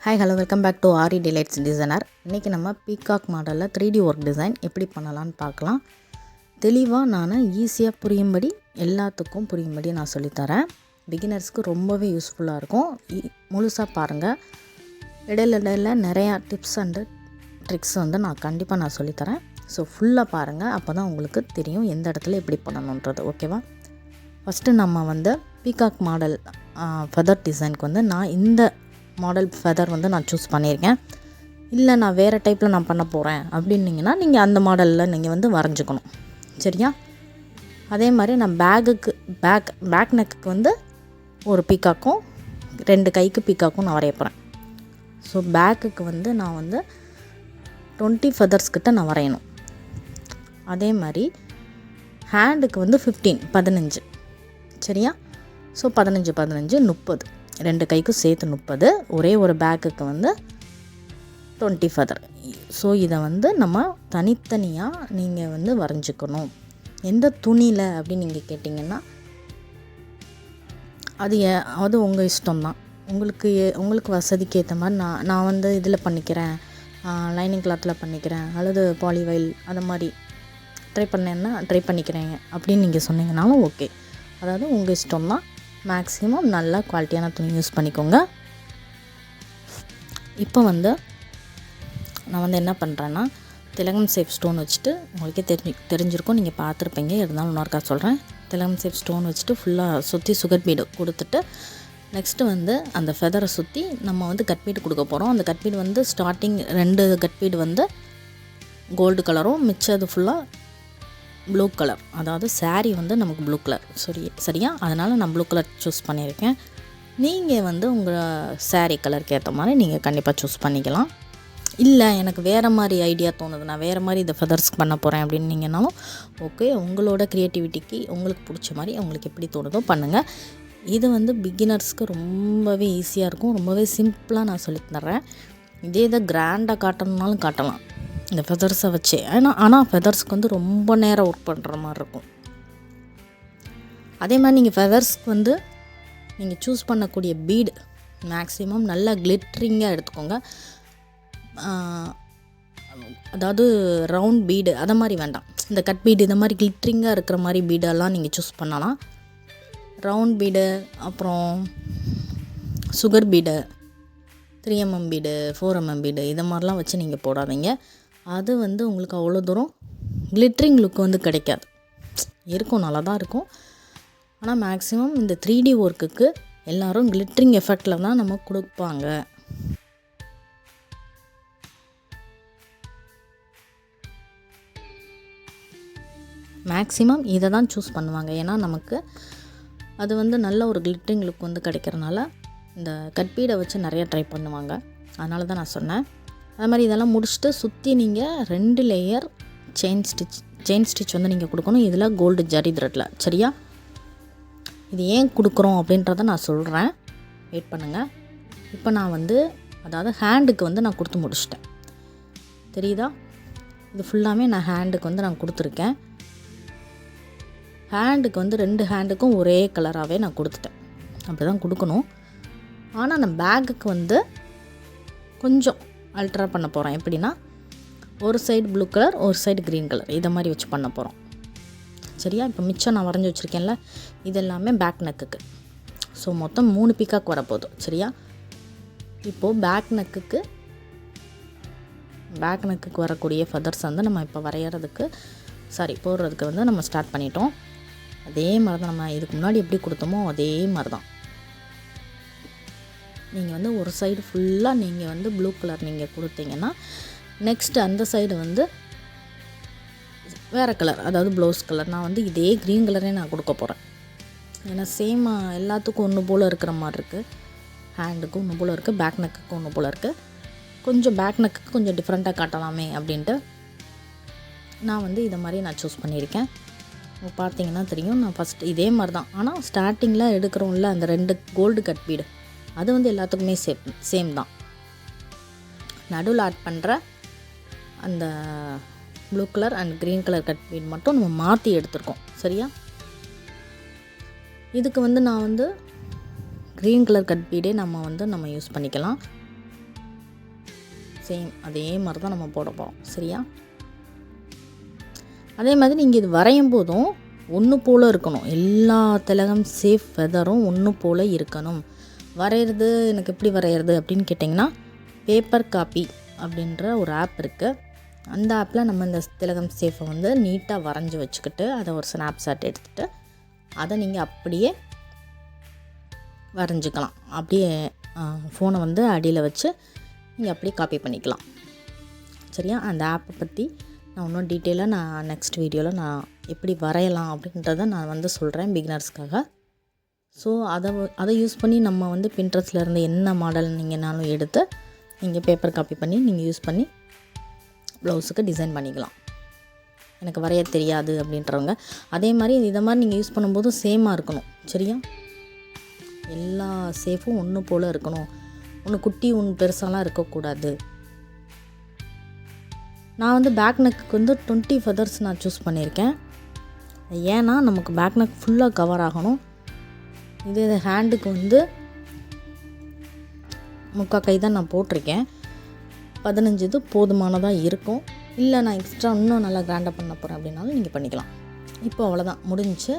Hi hello welcome back to Aari delights designer. இன்றைக்கி நம்ம peacock மாடலில் 3D ஒர்க் டிசைன் எப்படி பண்ணலான்னு பார்க்கலாம். தெளிவாக நான் ஈஸியாக புரியும்படி எல்லாத்துக்கும் புரியும்படி நான் சொல்லித்தரேன். பிகினர்ஸ்க்கு ரொம்பவே யூஸ்ஃபுல்லாக இருக்கும். முழுசாக பாருங்கள். இடையில நிறையா டிப்ஸ் அண்டு ட்ரிக்ஸ் நான் கண்டிப்பாக சொல்லித்தரேன். ஸோ ஃபுல்லாக பாருங்கள். அப்போ தான் உங்களுக்கு தெரியும் எந்த இடத்துல எப்படி பண்ணணுன்றது. ஓகேவா? ஃபஸ்ட்டு நம்ம பீகாக் மாடல் ஃபெதர் டிசைனுக்கு நான் இந்த மாடல் ஃபெதர் நான் சூஸ் பண்ணியிருக்கேன். இல்லை நான் வேறு டைப்பில் நான் பண்ண போகிறேன் அப்படின்னிங்கன்னா நீங்கள் அந்த மாடலில் நீங்கள் வரைஞ்சிக்கணும். சரியா? அதே மாதிரி நான் பேக் நெக்குக்கு ஒரு பீக்காக்கும் 2 கைக்கு பீக்காக்கும் நான் வரைய போகிறேன். ஸோ பேக்குக்கு நான் 20 ஃபெதர்ஸ் கிட்ட நான் வரையணும். அதே மாதிரி ஹேண்டுக்கு 15. சரியா? ஸோ 15 30, 2 கைக்கும் சேர்த்து 30, ஒரே ஒரு பேக்குக்கு 20 ஃபெதர். ஸோ இதை நம்ம தனித்தனியாக நீங்கள் வரைஞ்சிக்கணும். எந்த துணியில் அப்படின்னு நீங்கள் கேட்டிங்கன்னா அது உங்கள் இஷ்டம்தான். உங்களுக்கு வசதிக்கு ஏற்ற மாதிரி நான் இதில் பண்ணிக்கிறேன், லைனிங் கிளாத்தில் பண்ணிக்கிறேன், அல்லது பாலிவைல் அதை மாதிரி ட்ரை பண்ணிக்கிறேங்க அப்படின்னு நீங்கள் சொன்னீங்கனாலும் ஓகே. அதாவது உங்கள் இஷ்டம்தான். மேக்ஸிமம் நல்ல குவாலிட்டியான துணி யூஸ் பண்ணிக்கோங்க. இப்போ நான் என்ன பண்ணுறேன்னா, திலகம் சேஃப் ஸ்டோன் வச்சுட்டு உங்களுக்கே தெரிஞ்சிருக்கும், நீங்கள் பார்த்துருப்பீங்க. இருந்தாலும் இன்னொருக்கா சொல்கிறேன். திலகம் சேஃப் ஸ்டோன் வச்சுட்டு ஃபுல்லாக சுற்றி சுகர் பீடு கொடுத்துட்டு நெக்ஸ்ட்டு அந்த ஃபெதரை சுற்றி நம்ம கட் பீடு கொடுக்க போகிறோம். அந்த cut bead starting 2 cut bead gold கலரும், மிச்சது ஃபுல்லாக ப்ளூ கலர். அதாவது சாரீ நமக்கு ப்ளூ கலர். சரியா? அதனால் நான் ப்ளூ கலர் சூஸ் பண்ணியிருக்கேன். நீங்கள் உங்கள் சாரீ கலருக்கு ஏற்ற மாதிரி நீங்கள் கண்டிப்பாக சூஸ் பண்ணிக்கலாம். இல்லை எனக்கு வேறு மாதிரி ஐடியா தோணுது, நான் வேறு மாதிரி இதை ஃபெதர்ஸ்க்கு பண்ண போகிறேன் அப்படின்னீங்கனாலும் ஓகே. உங்களோட க்ரியேட்டிவிட்டிக்கு உங்களுக்கு பிடிச்ச மாதிரி உங்களுக்கு எப்படி தோணுதோ பண்ணுங்கள். இது பிகினர்ஸ்க்கு ரொம்பவே ஈஸியாக இருக்கும். ரொம்பவே சிம்பிளாக நான் சொல்லி தர்றேன். இதை கிராண்டாக காட்டணுன்னாலும் காட்டலாம் இந்த ஃபெதர்ஸை வச்சு. ஆனால் ஃபெதர்ஸ்க்கு ரொம்ப நேரம் ஒர்க் பண்ணுற மாதிரி இருக்கும். அதே மாதிரி நீங்கள் ஃபெதர்ஸ்க்கு நீங்கள் சூஸ் பண்ணக்கூடிய பீடு மேக்ஸிமம் நல்லா கிளிட்ரிங்காக எடுத்துக்கோங்க. அதாவது ரவுண்ட் பீடு அதை மாதிரி வேண்டாம். இந்த கட் பீடு இந்த மாதிரி கிளிட்ரிங்காக இருக்கிற மாதிரி பீடெல்லாம் நீங்கள் சூஸ் பண்ணலாம். ரவுண்ட் பீடு, அப்புறம் sugar bead, 3mm bead, 4mm bead இதை மாதிரிலாம் வச்சு நீங்கள் போடாதீங்க. அது உங்களுக்கு அவ்வளோ தூரம் கிளிட்ரிங் லுக் கிடைக்காது. இருக்கும், நல்லா தான் இருக்கும். ஆனால் மேக்ஸிமம் இந்த 3D ஒர்க்குக்கு எல்லோரும் கிளிட்ரிங் எஃபெக்டில் தான் நம்ம கொடுப்பாங்க. மேக்ஸிமம் இதை தான் சூஸ் பண்ணுவாங்க. ஏன்னா நமக்கு அது நல்ல ஒரு கிளிட்ரிங் லுக் கிடைக்கிறனால இந்த கட் பீடை வச்சு நிறையா ட்ரை பண்ணுவாங்க. அதனால தான் நான் சொன்னேன். அது மாதிரி இதெல்லாம் முடிச்சுட்டு சுற்றி நீங்கள் 2 லேயர் செயின் ஸ்டிச் நீங்கள் கொடுக்கணும். இதில் கோல்டு ஜரி த்ரெட்டில். சரியா? இது ஏன் கொடுக்குறோம் அப்படின்றத நான் சொல்கிறேன், வெயிட் பண்ணுங்கள். இப்போ நான் அதாவது ஹேண்டுக்கு நான் கொடுத்து முடிச்சிட்டேன். தெரியுதா? இது ஃபுல்லாமே நான் ஹேண்டுக்கு நான் கொடுத்துருக்கேன். ஹேண்டுக்கு 2 ஹேண்டுக்கும் ஒரே கலராகவே நான் கொடுத்துட்டேன். அப்படி தான் கொடுக்கணும். ஆனால் நான் பேக்குக்கு கொஞ்சம் அல்ட்ரா பண்ண போகிறேன். எப்படின்னா, ஒரு சைடு ப்ளூ கலர், ஒரு சைடு க்ரீன் கலர் இதை மாதிரி வச்சு பண்ண போகிறோம். சரியா? இப்போ மிச்சம் நான் வரைஞ்சி வச்சுருக்கேன்ல, இதெல்லாமே பேக் நெக்குக்கு. ஸோ மொத்தம் 3 பீக்காக் வரப்போகுது. சரியா? இப்போது பேக் நெக்குக்கு வரக்கூடிய ஃபெதர்ஸ் நம்ம இப்போ போடுறதுக்கு நம்ம ஸ்டார்ட் பண்ணிட்டோம். அதே மாதிரி தான் நம்ம இதுக்கு முன்னாடி எப்படி கொடுத்தோமோ அதே மாதிரி தான். நீங்கள் ஒரு சைடு ஃபுல்லாக நீங்கள் ப்ளூ கலர் நீங்கள் கொடுத்தீங்கன்னா, நெக்ஸ்ட்டு அந்த சைடு வேறு கலர், அதாவது ப்ளவுஸ் கலர் நான் இதே க்ரீன் கலரே நான் கொடுக்க போகிறேன். ஏன்னா சேமாக எல்லாத்துக்கும் ஒன்று போல் இருக்கிற மாதிரி இருக்குது. ஹேண்டுக்கும் ஒன்று போல் இருக்குது, பேக் நெக்குக்கும் ஒன்று போல் இருக்குது. கொஞ்சம் பேக் நெக்குக்கு கொஞ்சம் டிஃப்ரெண்ட்டாக காட்டலாமே அப்படின்ட்டு நான் இதை மாதிரி நான் சூஸ் பண்ணியிருக்கேன். பார்த்தீங்கன்னா தெரியும், நான் ஃபஸ்ட்டு இதே மாதிரி தான். ஆனால் ஸ்டார்டிங்கில் எடுக்கிறோம்ல அந்த 2 கோல்டு கட் பீடு, அது எல்லாத்துக்குமே சேம் தான். நடுவில் ஆட் பண்ணுற அந்த blue colour and green colour cut beat மட்டும் நம்ம மாற்றி எடுத்துருக்கோம். சரியா? இதுக்கு நான் க்ரீன் கலர் கட் பீடே நம்ம யூஸ் பண்ணிக்கலாம். சேம் அதே மாதிரி தான் நம்ம போட போகிறோம். சரியா? அதே மாதிரி நீங்கள் இது வரையும் போதும் ஒன்று போல் இருக்கணும். எல்லா திலகம் சேஃப் ஃபெதரும் ஒன்று போல் இருக்கணும். வரைகிறது எனக்கு எப்படி வரைகிறது அப்படின்னு கேட்டிங்கன்னா, பேப்பர் காப்பி அப்படின்ற ஒரு ஆப் இருக்குது. அந்த ஆப்பில் நம்ம இந்த திலகம் சேஃபை வந்து நீட்டாக வரைஞ்சி வச்சுக்கிட்டு அதை ஒரு ஸ்னாப்ஷாட் எடுத்துகிட்டு அதை நீங்கள் அப்படியே வரைஞ்சிக்கலாம். அப்படியே ஃபோனை வந்து அடியில் வச்சு நீங்கள் அப்படியே காப்பி பண்ணிக்கலாம். சரியா? அந்த ஆப்பை பற்றி நான் இன்னும் டீட்டெயிலாக நான் நெக்ஸ்ட் வீடியோவில் நான் எப்படி வரையலாம் அப்படின்றத நான் வந்து சொல்கிறேன் பிகினர்ஸ்க்காக. ஸோ அதை யூஸ் பண்ணி நம்ம வந்து பின்ட்ரெஸ்ட்டில் இருந்து என்ன மாடல் நீங்கள்னாலும் எடுத்து நீங்கள் பேப்பர் காப்பி பண்ணி நீங்கள் யூஸ் பண்ணி ப்ளவுஸுக்கு டிசைன் பண்ணிக்கலாம். எனக்கு வரைய தெரியாது அப்படின்றவங்க அதே மாதிரி இதை மாதிரி நீங்கள் யூஸ் பண்ணும்போது சேமாக இருக்கணும். சரியா? எல்லா சேஃபும் ஒன்று போல் இருக்கணும். ஒன்று குட்டி ஒன்று பெருசாலாம் இருக்கக்கூடாது. நான் வந்து பேக் நெக்கு வந்து 20 ஃபெதர்ஸ் நான் சூஸ் பண்ணியிருக்கேன். ஏன்னா நமக்கு பேக் நெக் ஃபுல்லாக கவர் ஆகணும். இது ஹேண்டுக்கு வந்து 3/4 கை தான் நான் போட்டிருக்கேன். 15 இது போதுமானதாக இருக்கும். இல்லை நான் எக்ஸ்ட்ரா இன்னும் நல்லா கிராண்டாக பண்ண போகிறேன் அப்படின்னாலும் நீங்கள் பண்ணிக்கலாம். இப்போ அவ்வளோதான் முடிஞ்சிச்சு.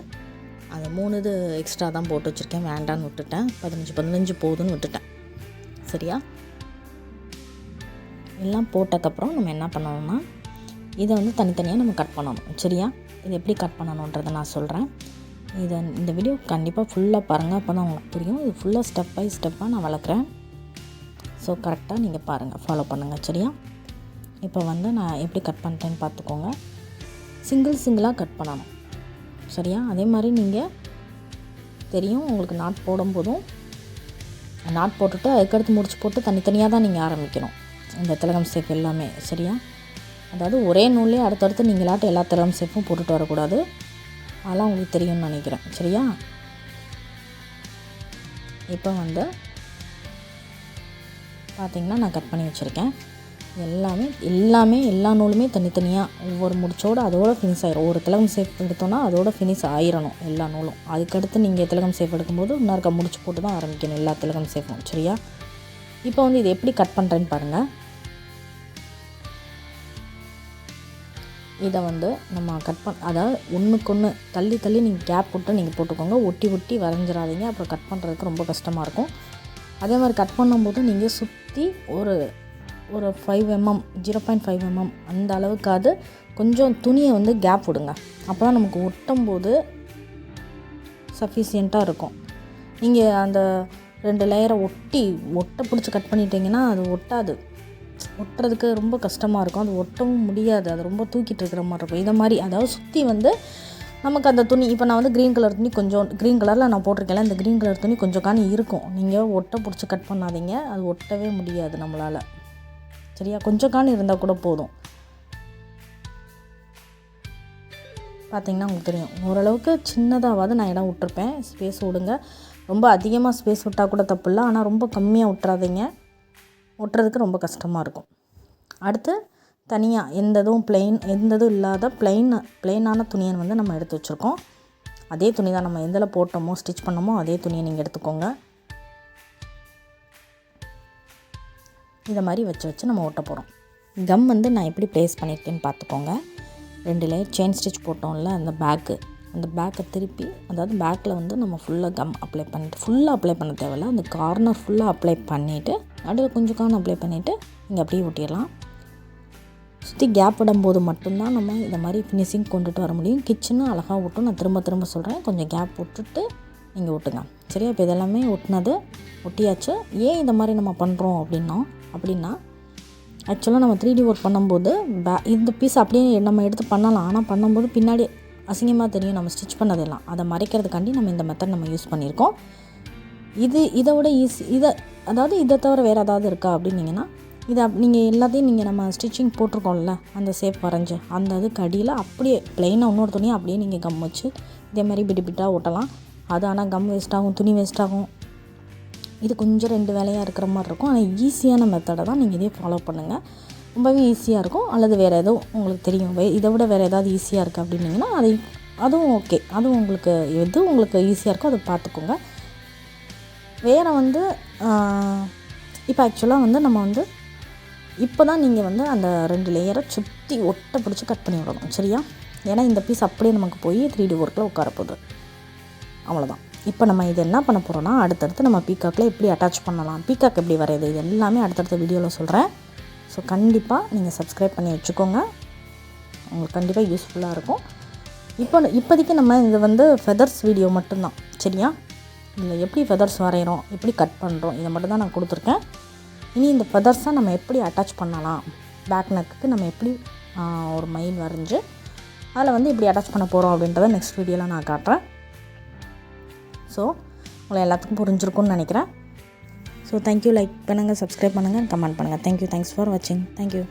அது 3 இது எக்ஸ்ட்ரா தான் போட்டு வச்சுருக்கேன். வேண்டான்னு விட்டுட்டேன். 15 போதுன்னு விட்டுட்டேன். சரியா? எல்லாம் போட்டதுக்கப்புறம் நம்ம என்ன பண்ணணும்னா இதை வந்து தனித்தனியாக நம்ம கட் பண்ணணும். சரியா? இது எப்படி கட் பண்ணணுன்றதை நான் சொல்கிறேன். இந்த வீடியோ கண்டிப்பாக ஃபுல்லாக பாருங்கள். அப்போ தான் உங்களுக்கு புரியும். இது ஃபுல்லாக ஸ்டெப் பை ஸ்டெப்பாக நான் வளர்க்குறேன். ஸோ கரெக்டாக நீங்கள் பாருங்கள், ஃபாலோ பண்ணுங்கள். சரியா? இப்போ வந்து நான் எப்படி கட் பண்ணுறேன்னு பார்த்துக்கோங்க. சிங்கிளாக கட் பண்ணணும். சரியா? அதே மாதிரி நீங்கள் தெரியும் உங்களுக்கு நாட் போடும்போதும் நாட் போட்டுட்டு அதுக்கடுத்து முடிச்சு போட்டு தனித்தனியாக தான் நீங்கள் ஆரம்பிக்கணும் இந்த திலகம் சேஃப் எல்லாமே. சரியா? அதாவது ஒரே நூல்லே அடுத்தடுத்து நீங்களாட்டும் எல்லா திலகம் சேஃபும் போட்டுட்டு வரக்கூடாது. அதெல்லாம் உங்களுக்கு தெரியும்னு நினைக்கிறேன். சரியா? இப்போ வந்து பார்த்திங்கன்னா நான் கட் பண்ணி வச்சுருக்கேன். எல்லாமே எல்லா நூலுமே தனித்தனியாக ஒவ்வொரு முடிச்சோடு அதோட ஃபினிஷ் ஆயிரும். ஒரு திலகம் சேஃப் எடுத்தோன்னா அதோட ஃபினிஷ் ஆயிரணும் எல்லா நூலும். அதுக்கடுத்து நீங்கள் திலகம் சேஃப் எடுக்கும்போது இன்னொருக்கா முடிச்சு போட்டு தான் ஆரம்பிக்கணும் எல்லா திலகம் சேஃபும். சரியா? இப்போ வந்து இது எப்படி கட் பண்ணுறேன்னு பாருங்கள். இதை வந்து நம்ம அதாவது ஒன்றுக்கு ஒன்று தள்ளி நீங்கள் கேப் விட்டு நீங்கள் போட்டுக்கோங்க. ஒட்டி வரைஞ்சிடாதீங்க. அப்புறம் கட் பண்ணுறதுக்கு ரொம்ப கஷ்டமாக இருக்கும். அதே மாதிரி கட் பண்ணும்போது நீங்கள் சுற்றி ஒரு 5 mm 0.5 mm அந்த அளவுக்காவது கொஞ்சம் துணியை வந்து கேப் விடுங்க. அப்போ தான் நமக்கு ஒட்டும்போது சஃபிஷியண்ட்டாக இருக்கும். நீங்கள் அந்த 2 லேயரை ஒட்ட பிடிச்சி கட் பண்ணிட்டீங்கன்னா அது ஒட்டுறதுக்கு ரொம்ப கஷ்டமாக இருக்கும். அது ஒட்டவும் முடியாது. அது ரொம்ப தூக்கிட்டு இருக்கிற மாதிரி இருக்கும். இதை மாதிரி அதாவது சுற்றி வந்து நமக்கு அந்த துணி இப்போ நான் வந்து க்ரீன் கலர் துணி கொஞ்சம் க்ரீன் கலரில் நான் போட்டிருக்கேன். இந்த க்ரீன் கலர் துணி கொஞ்சம் காணி இருக்கும். நீங்கள் ஒட்ட பிடிச்சி கட் பண்ணாதீங்க. அது ஒட்டவே முடியாது நம்மளால். சரியா? கொஞ்சம் காணி இருந்தால் கூட போதும். பார்த்திங்கன்னா உங்களுக்கு தெரியும். ஓரளவுக்கு சின்னதாகவாது நான் இடம் விட்டுருப்பேன். ஸ்பேஸ் விடுங்க. ரொம்ப அதிகமாக ஸ்பேஸ் விட்டால் கூட தப்பு இல்லை. ஆனால் ரொம்ப கம்மியாக விட்டுறாதீங்க. ஒட்டுறதுக்கு ரொம்ப கஷ்டமாக இருக்கும். அடுத்து தனியாக எந்த இதுவும் இல்லாத பிளெயினான துணியை வந்து நம்ம எடுத்து வச்சுருக்கோம். அதே துணி தான் நம்ம எதில் போட்டோமோ ஸ்டிச் பண்ணோமோ அதே துணியை நீங்கள் எடுத்துக்கோங்க. இதை மாதிரி வச்சு நம்ம ஒட்ட போகிறோம். கம் வந்து நான் எப்படி ப்ளேஸ் பண்ணியிருக்கேன்னு பார்த்துக்கோங்க. 2 லேயர் செயின் ஸ்டிச் போட்டோம்ல அந்த பேக்கை திருப்பி அதாவது பேக்கில் வந்து நம்ம ஃபுல்லாக கம் அப்ளை பண்ணிவிட்டு ஃபுல்லாக அப்ளை பண்ண தேவையில்ல. அந்த கார்னர் ஃபுல்லாக அப்ளை பண்ணிவிட்டு நடுவில் கொஞ்சம் கார்னர் அப்ளை பண்ணிவிட்டு நீங்கள் அப்படியே ஒட்டிடலாம். சுற்றி கேப் விடும்போது மட்டும்தான் நம்ம இதை மாதிரி ஃபினிஷிங் கொண்டுட்டு வர முடியும். கிச்சனும் அழகாக ஒட்டும். நான் திரும்ப சொல்கிறேன். கொஞ்சம் கேப் விட்டுட்டு நீங்கள் ஒட்டுங்க. சரியா? இப்போ இதெல்லாமே ஒட்டியாச்சு. ஏன் இந்த மாதிரி நம்ம பண்ணுறோம் அப்படின்னா ஆக்சுவலாக நம்ம 3D ஒர்க் பண்ணும்போது இந்த பீஸ் அப்படியே நம்ம எடுத்து பண்ணலாம். ஆனால் பண்ணும்போது பின்னாடி அசிங்கமாக தெரியும் நம்ம ஸ்டிச் பண்ணதெல்லாம். அதை மறைக்கிறதுக்காண்டி நம்ம இந்த மெத்தட் நம்ம யூஸ் பண்ணியிருக்கோம். இதை விட ஈஸி இதை தவிர வேறு ஏதாவது இருக்கா அப்படின்னீங்கன்னா நீங்கள் எல்லாத்தையும் நம்ம ஸ்டிச்சிங் போட்டிருக்கோம்ல அந்த ஷேப் வரைஞ்சி அந்த அதுக்கு அடியில் அப்படியே ப்ளைனாக இன்னொரு துணியை அப்படியே நீங்கள் கம் வச்சு இதே மாதிரி பிட்டாக ஒட்டலாம். அது ஆனால் கம் வேஸ்ட் ஆகும், துணி வேஸ்ட் ஆகும். இது கொஞ்சம் 2 வேலையாக இருக்கிற மாதிரி இருக்கும். ஆனால் ஈஸியான மெத்தடை தான் நீங்கள் இதே ஃபாலோ பண்ணுங்கள். ரொம்பவே ஈஸியாக இருக்கும். அல்லது வேறு எதுவும் உங்களுக்கு தெரியும் இதை விட வேறு ஏதாவது ஈஸியாக இருக்குது அப்படின்னிங்கன்னா அதுவும் ஓகே. அதுவும் உங்களுக்கு எது உங்களுக்கு ஈஸியாக இருக்கோ அதை பார்த்துக்கோங்க. வேறு வந்து இப்போ ஆக்சுவலாக வந்து நம்ம வந்து இப்போ தான் நீங்கள் வந்து அந்த 2 லேயரை சுற்றி ஒட்டை பிடிச்சி கட் பண்ணி விடணும். சரியா? ஏன்னா இந்த பீஸ் அப்படியே நமக்கு போய் 3D ஒர்க்கில் உட்காரப்போகுது. அவ்வளோதான். இப்போ நம்ம இது என்ன பண்ண போகிறோன்னா, அடுத்தடுத்து நம்ம பீகாக்கில் எப்படி அட்டாச் பண்ணலாம், பீகாக் எப்படி வரையுது, இது எல்லாமே அடுத்தடுத்த வீடியோவில் சொல்கிறேன். ஸோ கண்டிப்பாக நீங்கள் சப்ஸ்கிரைப் பண்ணி வச்சுக்கோங்க. உங்களுக்கு கண்டிப்பாக யூஸ்ஃபுல்லாக இருக்கும். இப்போதைக்கு நம்ம இது வந்து ஃபெதர்ஸ் வீடியோ மட்டும்தான். சரியா? இதில் எப்படி ஃபெதர்ஸ் வரைகிறோம், எப்படி கட் பண்ணுறோம், இதை மட்டும் தான் நான் கொடுத்துருக்கேன். இனி இந்த ஃபெதர்ஸை நம்ம எப்படி அட்டாச் பண்ணலாம், பேக் நெக்குக்கு நம்ம எப்படி ஒரு மயில் வரைஞ்சி அதில் வந்து எப்படி அட்டாச் பண்ண போகிறோம் அப்படின்றத நெக்ஸ்ட் வீடியோவில் நான் காட்டுறேன். ஸோ உங்களை எல்லாத்துக்கும் புரிஞ்சிருக்கும்னு நினைக்கிறேன். So thank you. லைக் பண்ணுங்கள், சப்ஸ்கிரைப் பண்ணுங்கள், கமெண்ட் பண்ணுங்கள். தேங்க்யூ. தேங்க்ஸ் ஃபார் வாட்சிங். தேங்க்யூ.